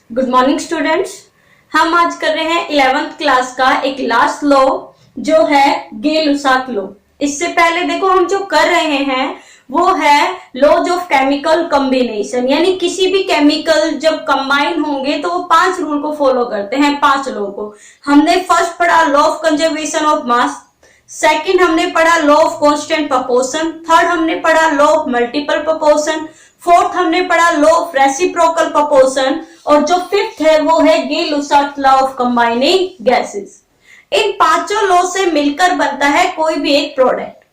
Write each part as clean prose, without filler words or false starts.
Good morning students. हम आज कर रहे हैं 11th क्लास का एक लास्ट लॉ जो है गे-लुसाक लॉ। इससे पहले देखो हम जो कर रहे हैं वो है लॉज ऑफ केमिकल कॉम्बिनेशन, यानी किसी भी केमिकल जब कंबाइन होंगे तो वो 5 रूल को फॉलो करते हैं, 5 लॉ को। हमने फर्स्ट पढ़ा law of conservation of mass, second हमने पढ़ा law of constant proportion, third हमने पढ़ा law of multiple proportion, fourth हमने पढ़ा लॉ ऑफ रेसिप्रोकल प्रोपोर्शन और जो फिफ्थ है वो है Gay Lussac law of combining gases. इन पांचों लॉ से मिलकर बनता है कोई भी एक प्रोडक्ट।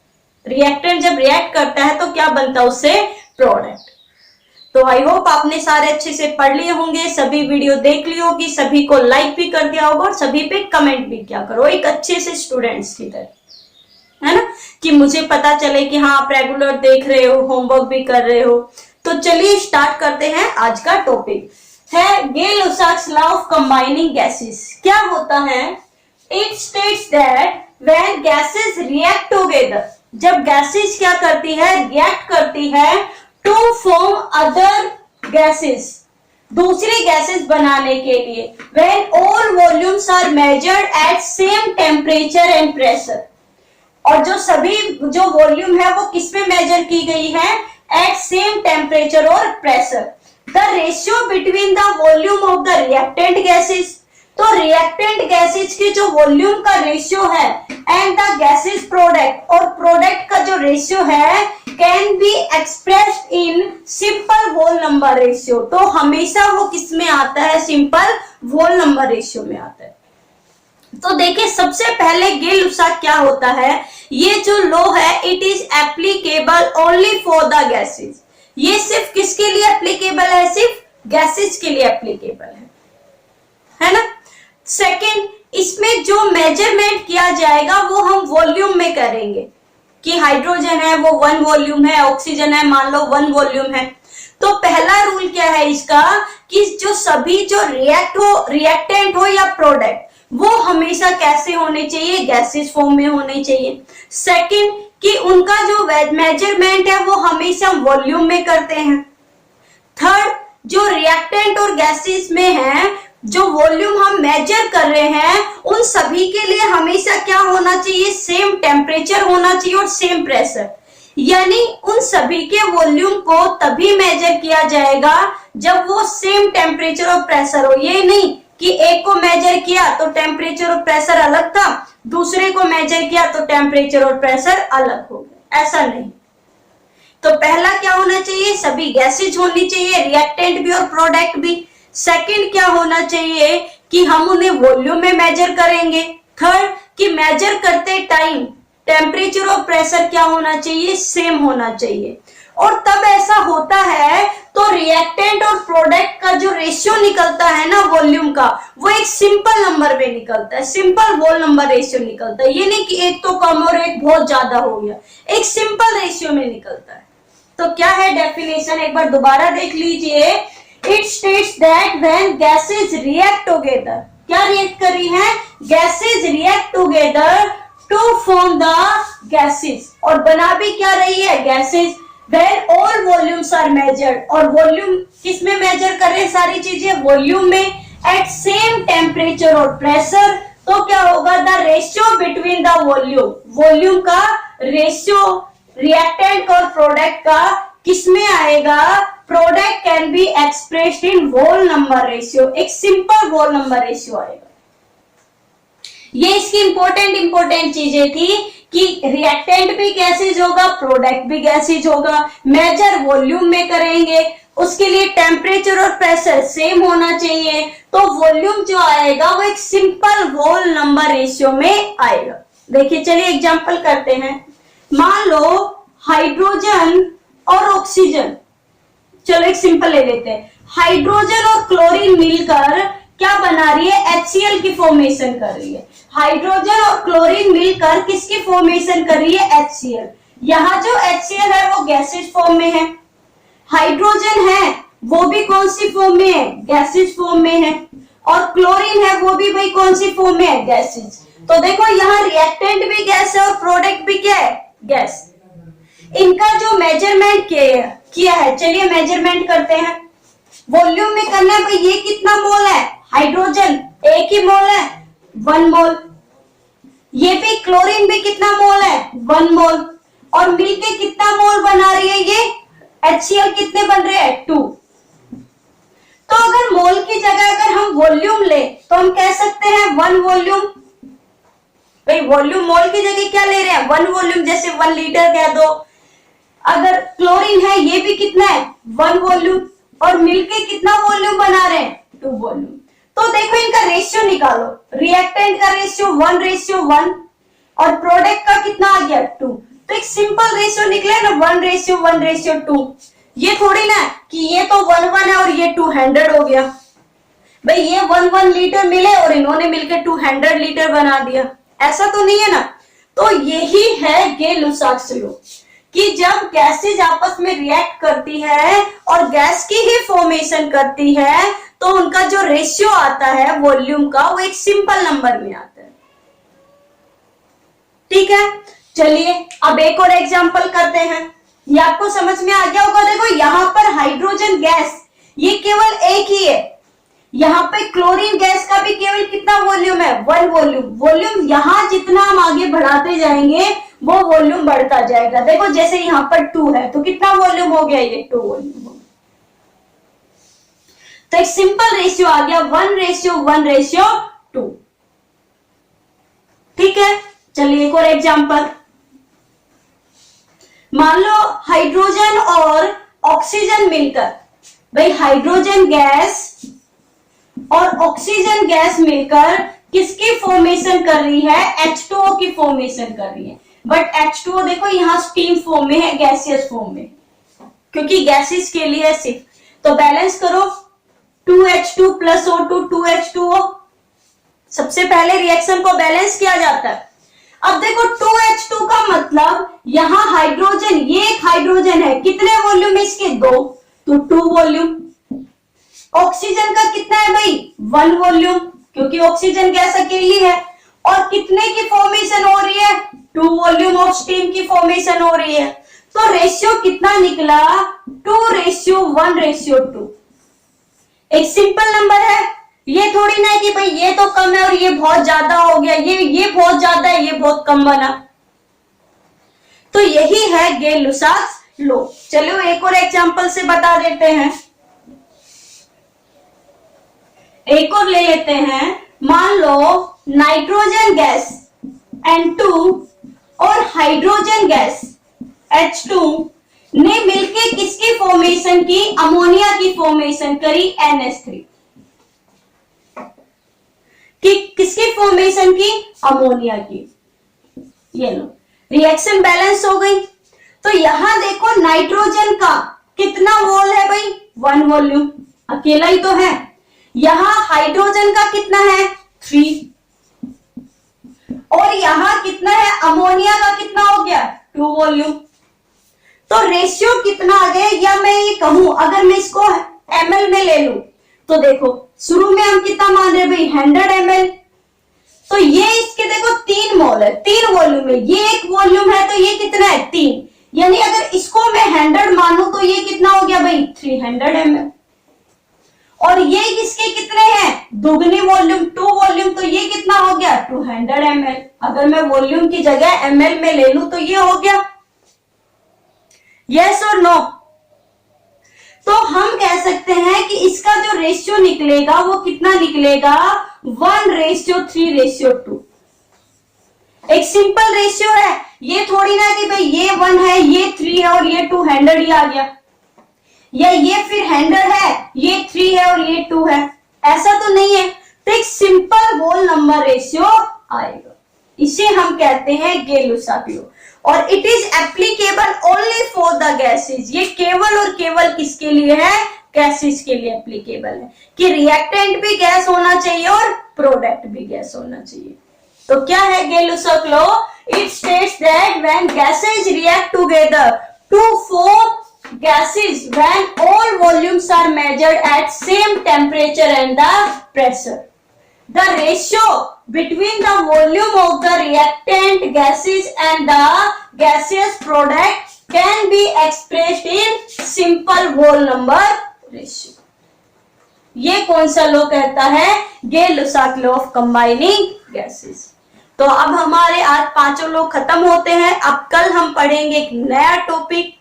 रिएक्टेंट जब रिएक्ट करता है तो क्या बनता है उससे? प्रोडक्ट। तो आई होप आपने सारे अच्छे से पढ़ लिए होंगे, सभी वीडियो देख ली होगी, सभी को लाइक भी कर दिया होगा और सभी पे कमेंट भी किया करो एक अच्छे से स्टूडेंट्स की तरह, है ना, कि मुझे पता चले कि हाँ आप रेगुलर देख रहे हो, होमवर्क भी कर रहे हो। तो चलिए स्टार्ट करते हैं। आज का टॉपिक है Gay Lussac law of combining gases. क्या होता है? It states that when gases react together, जब गैसेस क्या करती है? रिएक्ट करती है टू फॉर्म अदर गैसेस, दूसरी गैसेस बनाने के लिए, when all volumes are measured at same temperature and pressure. और जो सभी जो वॉल्यूम है वो किस में मेजर की गई है? एट सेम टेम्परेचर और pressure. The ratio between the volume of the reactant gases, तो रिएक्टेंट गैसेस के जो वॉल्यूम का रेशियो है एंड द गैसेस प्रोडक्ट, और प्रोडक्ट का जो रेशियो है can be expressed in simple whole number ratio. तो हमेशा वो किस में आता है? सिंपल होल नंबर रेशियो में आता है। तो देखिए सबसे पहले गे-लुसाक क्या होता है? ये जो लॉ है it is applicable only for the gases. ये सिर्फ किसके लिए एप्लीकेबल है? सिर्फ गैसेस के लिए एप्लीकेबल है ना। सेकंड, इसमें जो मेजरमेंट किया जाएगा वो हम वॉल्यूम में करेंगे कि हाइड्रोजन है वो 1 वॉल्यूम है, ऑक्सीजन है मान लो 1 वॉल्यूम है। तो पहला रूल क्या है इसका कि जो सभी जो रिएक्टेंट हो या प्रोडक्ट वो हमेशा कैसे होने चाहिए? गैसेस फॉर्म में होने चाहिए। सेकंड, कि उनका जो मेजरमेंट है वो हमेशा वॉल्यूम में करते हैं। थर्ड, जो रिएक्टेंट और गैसेस में है जो वॉल्यूम हम मेजर कर रहे हैं उन सभी के लिए हमेशा क्या होना चाहिए? सेम टेम्परेचर होना चाहिए और सेम प्रेशर। यानी उन सभी के वॉल्यूम को तभी मेजर किया जाएगा जब वो सेम टेम्परेचर और प्रेशर हो। ये नहीं कि एक को मेजर किया तो टेम्परेचर और प्रेशर अलग था, दूसरे को मेजर किया तो टेम्परेचर और प्रेशर अलग हो गया, ऐसा नहीं। तो पहला क्या होना चाहिए? सभी गैसेज होनी चाहिए, रिएक्टेंट भी और प्रोडक्ट भी। सेकंड क्या होना चाहिए? कि हम उन्हें वॉल्यूम में मेजर करेंगे। थर्ड, कि मेजर करते टाइम टेम्परेचर और प्रेशर क्या होना चाहिए? सेम होना चाहिए। और तब ऐसा होता है तो रिएक्टेंट और प्रोडक्ट का जो रेशियो निकलता है ना वॉल्यूम का, वो एक सिंपल नंबर में निकलता है, सिंपल होल नंबर रेशियो निकलता है। ये नहीं कि एक तो कम और एक बहुत ज्यादा हो गया, एक सिंपल रेशियो में निकलता है। तो क्या है डेफिनेशन? एक बार दोबारा देख लीजिए। It states that when gases react together, क्या रिएक्ट करी है? Gases react together to form the gases, और बना भी क्या रही है? Gases. When all volumes are measured, और वॉल्यूम किस में मेजर कर रहे हैं? सारी चीजें वॉल्यूम में एट सेम टेम्परेचर और प्रेशर। तो क्या होगा? The ratio between the volume का रेशियो रिएक्टेंट और प्रोडक्ट का किस में आएगा? Product can be expressed in whole number ratio, एक सिंपल होल नंबर रेशियो आएगा। ये इसकी इंपॉर्टेंट चीजें थी कि रिएक्टेंट भी गैसेज होगा, प्रोडक्ट भी गैसेज होगा, मेजर वॉल्यूम में करेंगे, उसके लिए टेम्परेचर और प्रेशर सेम होना चाहिए। तो वॉल्यूम जो आएगा वो एक सिंपल होल नंबर रेशियो में आएगा। देखिए चलिए एग्जांपल करते हैं। मान लो हाइड्रोजन और ऑक्सीजन, चलो एक सिंपल ले लेते हैं। हाइड्रोजन और क्लोरीन मिलकर क्या बना रही है? HCl की फॉर्मेशन कर रही है। हाइड्रोजन और क्लोरीन मिलकर किसकी फॉर्मेशन कर रही है? HCl। यहाँ जो HCl है वो गैसेज फॉर्म में है, हाइड्रोजन है वो भी कौन सी फॉर्म में है? गैसेज फॉर्म में है, और क्लोरीन है वो भी भाई कौन सी फॉर्म में है? गैसेज। तो देखो यहाँ रिएक्टेंट भी गैस है और प्रोडक्ट भी क्या है? गैस। इनका जो मेजरमेंट किया है, चलिए मेजरमेंट करते हैं। वॉल्यूम में करना है भाई, ये कितना मोल है हाइड्रोजन, एक ही मोल है 1 मोल। ये भी क्लोरीन भी कितना मोल है 1 मोल, और मिलके कितना मोल बना रही है ये HCl, कितने बन रहे हैं 2। तो अगर मोल की जगह अगर हम वॉल्यूम ले तो हम कह सकते हैं 1 वॉल्यूम। भाई वॉल्यूम मोल की जगह क्या ले रहे हैं 1 वॉल्यूम, जैसे 1 लीटर कह दो। अगर क्लोरीन है ये भी कितना है 1 वॉल्यूम, और मिलके कितना वॉल्यूम बना रहे हैं 2 वॉल्यूम। तो देखो इनका रेशियो निकालो, रिएक्टेंट का रेशियो 1:1 और प्रोडक्ट का कितना आ गया 2। तो एक सिंपल रेशियो निकले ना 1:1:2। ये थोड़ी ना कि ये तो 1 है और ये 200 हो गया। भाई ये 1 लीटर मिले और इन्होंने मिलकर 200 लीटर बना दिया, ऐसा तो नहीं है ना। तो यही है गे-लुसाक्स लॉ कि जब गैसेज आपस में रिएक्ट करती है और गैस की ही फॉर्मेशन करती है तो उनका जो रेशियो आता है वॉल्यूम का वो एक सिंपल नंबर में आता है। ठीक है, चलिए अब एक और एग्जांपल करते हैं। ये आपको समझ में आ गया होगा। देखो यहाँ पर हाइड्रोजन गैस ये केवल एक ही है, यहाँ पे क्लोरीन गैस का भी केवल कितना वॉल्यूम है 1 वॉल्यूम। वॉल्यूम यहाँ जितना हम आगे बढ़ाते जाएंगे वो वॉल्यूम बढ़ता जाएगा। देखो जैसे यहाँ पर 2 है तो कितना वॉल्यूम हो गया ये 2 वॉल्यूम हो गया। तो एक सिंपल रेशियो आ गया 1:1:2। ठीक है, चलिए एक और एग्जांपल। मान लो हाइड्रोजन और ऑक्सीजन मिलकर, भाई हाइड्रोजन गैस और ऑक्सीजन गैस मिलकर किसकी फॉर्मेशन कर रही है H2O की फॉर्मेशन कर रही है। बट H2O देखो यहाँ स्टीम फॉर्म में है, गैसियस फॉर्म में, क्योंकि गैसेस के लिए सिर्फ। तो बैलेंस करो 2H2 + O2 2H2O। सबसे पहले रिएक्शन को बैलेंस किया जाता है। अब देखो 2H2 का मतलब यहाँ हाइड्रोजन, ये एक हाइड्रोजन है, कितने वॉल्यूम इसके 2, तो 2 वॉल्यूम। ऑक्सीजन का कितना है भाई 1 वॉल्यूम, क्योंकि ऑक्सीजन गैस अकेली है। और कितने की फॉर्मेशन हो रही है 2 वॉल्यूम ऑफ स्टीम की फॉर्मेशन हो रही है। तो रेशियो कितना निकला 2:1:2। एक सिंपल नंबर है, ये थोड़ी ना है कि भाई ये तो कम है और ये बहुत ज्यादा हो गया, ये बहुत ज्यादा है ये बहुत कम बना। तो यही है गे-लुसाक्स लॉ। चलो एक और एग्जांपल से बता देते हैं। एक और ले लेते हैं। मान लो नाइट्रोजन गैस N2 और हाइड्रोजन गैस H2 ने मिलके किसकी फॉर्मेशन की, अमोनिया की फॉर्मेशन करी NH3 कि किसकी फॉर्मेशन की, अमोनिया की। ये लो रिएक्शन बैलेंस हो गई। तो यहां देखो नाइट्रोजन का कितना मोल है भाई 1 वॉल्यूम, अकेला ही तो है। यहां हाइड्रोजन का कितना है 3, और यहां कितना है अमोनिया का कितना हो गया 2 वॉल्यूम। तो रेशियो कितना आ गया, या मैं ये कहूं अगर मैं इसको ml में ले लूं तो देखो शुरू में हम कितना मान रहे भाई 100 ml। तो ये इसके देखो 3 मोल है, 3 वॉल्यूम है, ये एक वॉल्यूम है तो ये कितना है 3, यानी अगर इसको मैं 100 मानूं तो ये कितना हो गया भाई 300 ml। और ये किसके कितने हैं दुगनी वॉल्यूम 2 वॉल्यूम, तो ये कितना हो गया 200 ml। अगर मैं वॉल्यूम की जगह ml में ले लूं तो ये हो गया। यस और नो। तो हम कह सकते हैं कि इसका जो रेशियो निकलेगा वो कितना निकलेगा 1:3:2। एक सिंपल रेशियो है, ये थोड़ी ना कि भाई ये 1 है ये 3 है और ये 200 ही आ गया, या ये फिर 100 है ये 3 है और ये 2 है, ऐसा तो नहीं है। तो एक सिंपल होल नंबर रेशियो आएगा, इसे हम कहते हैं गे-लुसाक लॉ। और it is applicable only for the gases. ये केवल और केवल किसके लिए है, गैसेज के लिए एप्लीकेबल है कि रिएक्टेंट भी गैस होना चाहिए और प्रोडक्ट भी गैस होना चाहिए। तो क्या है Gay Lussac law, it states that when gases react together to form gases when all volumes are measured at same temperature and the pressure, the ratio between the volume of the reactant gases and the gaseous product can be expressed in simple whole number ratio। ये कौन सा law कहता है? गेल-लुसाक law of combining gases. तो अब हमारे आज पांचों लॉ खत्म होते हैं। अब कल हम पढ़ेंगे एक नया टॉपिक।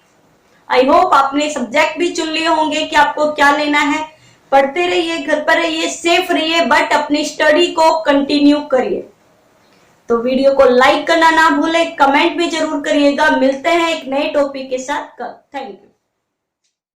आई होप आपने सब्जेक्ट भी चुन लिए होंगे कि आपको क्या लेना है। पढ़ते रहिए, घर पर रहिए, सेफ रहिए, बट अपनी स्टडी को कंटिन्यू करिए। तो वीडियो को लाइक करना ना भूलें, कमेंट भी जरूर करिएगा। मिलते हैं एक नए टॉपिक के साथ कल। Thank you.